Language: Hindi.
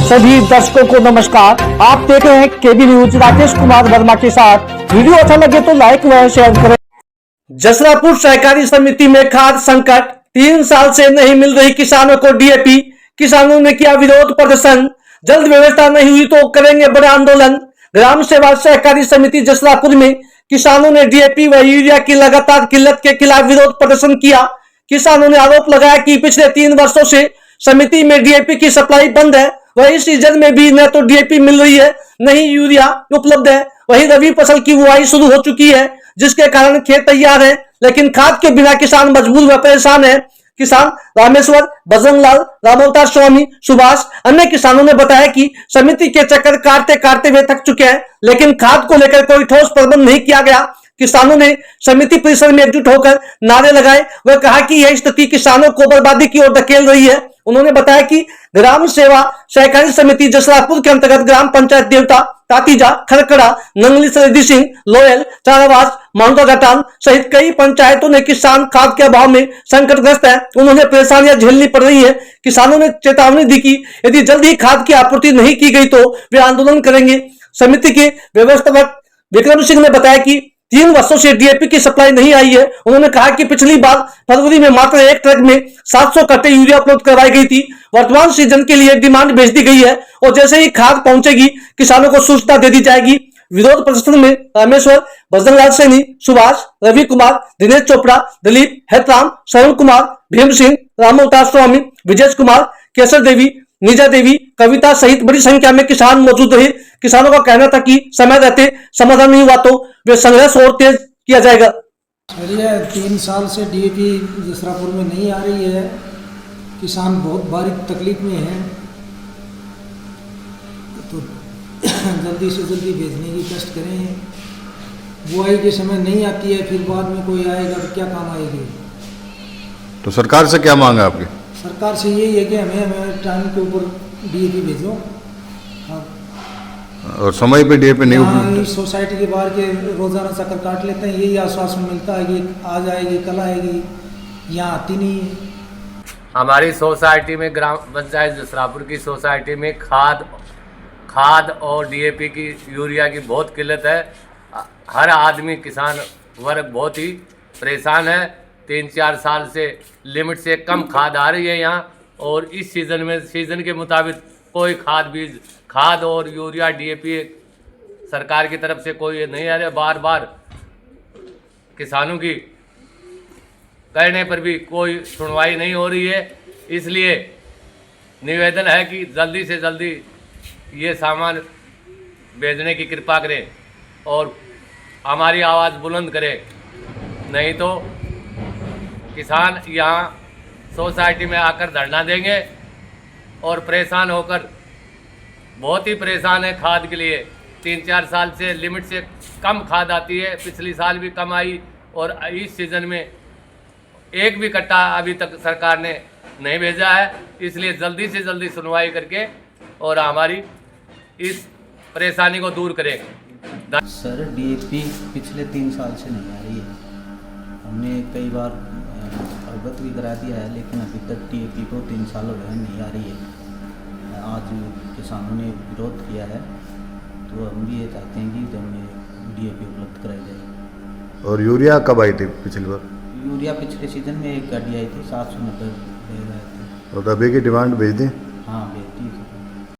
सभी दर्शकों को नमस्कार। आप देख रहे हैं केबी न्यूज राकेश कुमार वर्मा के साथ। वीडियो अच्छा लगे तो लाइक व शेयर करें। जसरापुर सहकारी समिति में खाद संकट, 3 साल से नहीं मिल रही किसानों को डीएपी। किसानों ने किया विरोध प्रदर्शन, जल्द व्यवस्था नहीं हुई तो करेंगे बड़ा आंदोलन। ग्राम सेवा सहकारी समिति जसरापुर में किसानों ने डीएपी व यूरिया की लगातार किल्लत के खिलाफ विरोध प्रदर्शन किया। किसानों ने आरोप लगाया कि पिछले 3 वर्षों से समिति में डीएपी की सप्लाई बंद है। वही सीजन में भी न तो डीएपी मिल रही है, न ही यूरिया उपलब्ध है। वही रबी फसल की बुआई शुरू हो चुकी है, जिसके कारण खेत तैयार है, लेकिन खाद के बिना किसान मजबूर व परेशान है। किसान रामेश्वर, बजरंगलाल, रामअवतार स्वामी, सुभाष, अन्य किसानों ने बताया कि समिति के चक्कर काटते काटते वे थक चुके हैं, लेकिन खाद को लेकर कोई ठोस प्रबंध नहीं किया गया। किसानों ने समिति परिसर में एकजुट होकर नारे लगाए व कहा कि यह स्थिति किसानों को बर्बादी की ओर धकेल रही है। उन्होंने बताया कि ग्राम सेवा सहकारी समिति जसरापुर के अंतर्गत ग्राम पंचायत देवता, तातीजा, खरकड़ा, नंगली, सरेदी सिंह, लोयल, चारावास, माउंटा घटान सहित कई पंचायतों ने किसान खाद के अभाव में संकटग्रस्त है। उन्होंने परेशानियां झेलनी पड़ रही है। किसानों ने चेतावनी दी कि यदि जल्द ही खाद की आपूर्ति नहीं की गई तो वे आंदोलन करेंगे। समिति के व्यवस्थापक विक्रम सिंह ने बताया कि 3 वर्षों से डीएपी की सप्लाई नहीं आई है। उन्होंने कहा कि पिछली बार फरवरी में मात्र एक ट्रक में 700 कट्टे यूरिया उपलब्ध करवाई गई थी। वर्तमान सीजन के लिए डिमांड भेज दी गई है और जैसे ही खाद पहुंचेगी किसानों को सूचना दे दी जाएगी। विरोध प्रदर्शन में रामेश्वर, बजरंगलाल सैनी, सुभाष, रवि कुमार, दिनेश चोपड़ा, दिलीप, हेतराम, श्रवण कुमार, भीम सिंह, रामअवतार स्वामी, विजय कुमार, केसर देवी, निजा देवी, कविता सहित बड़ी संख्या में किसान मौजूद रहे। किसानों का कहना था कि समय रहते समाधान नहीं हुआ तो वे संघर्ष और तेज किया जाएगा। 3 साल से डीएपी जसरापुर में नहीं आ रही है। किसान बहुत भारी तकलीफ में है, तो जल्दी से जल्दी भेजने की कष्ट करें। बुआई के समय नहीं आती है, फिर बाद में कोई आएगा तो क्या काम आएगी। तो सरकार से क्या मांग है आपकी? सरकार से यही है कि हमें टाइम के ऊपर डीएपी भेजो। और समय पे डीएपी नहीं उपलब्ध। सोसाइटी के बाहर के रोजाना चक्कर काट लेते हैं, यही आश्वासन मिलता है कि आ जाएगी, कल आएगी, यहाँ आती नहीं है। हमारी सोसाइटी में, ग्राम पंचायत जसरापुर की सोसाइटी में खाद और डीएपी की, यूरिया की बहुत किल्लत है। हर आदमी, किसान वर्ग बहुत ही परेशान है। 3-4 साल से लिमिट से कम खाद आ रही है यहाँ, और इस सीज़न में सीज़न के मुताबिक कोई खाद और यूरिया डीएपी सरकार की तरफ से कोई नहीं आ रहा। बार बार किसानों की कहने पर भी कोई सुनवाई नहीं हो रही है। इसलिए निवेदन है कि जल्दी से जल्दी ये सामान भेजने की कृपा करें और हमारी आवाज़ बुलंद करें, नहीं तो किसान यहाँ सोसाइटी में आकर धरना देंगे और परेशान होकर, बहुत ही परेशान है खाद के लिए। 3-4 साल से लिमिट से कम खाद आती है, पिछली साल भी कम आई, और इस सीज़न में एक भी कट्टा अभी तक सरकार ने नहीं भेजा है। इसलिए जल्दी से जल्दी सुनवाई करके और हमारी इस परेशानी को दूर करें। सर, डीएपी पिछले 3 साल से नहीं आ रही है। हमने कई बार अवगत भी करा दिया है, लेकिन अभी तक डीएपी को 3 साल हो गए नहीं आ रही है। आज किसानों ने विरोध किया है, तो हम भी ये चाहते हैं कि हमें डीएपी उपलब्ध कराई जाए। और यूरिया कब आई थी पिछली बार? यूरिया पिछले सीजन में एक गाड़ी आई थी, 790 ले रहे थे। और अभी की डिमांड भेज दें?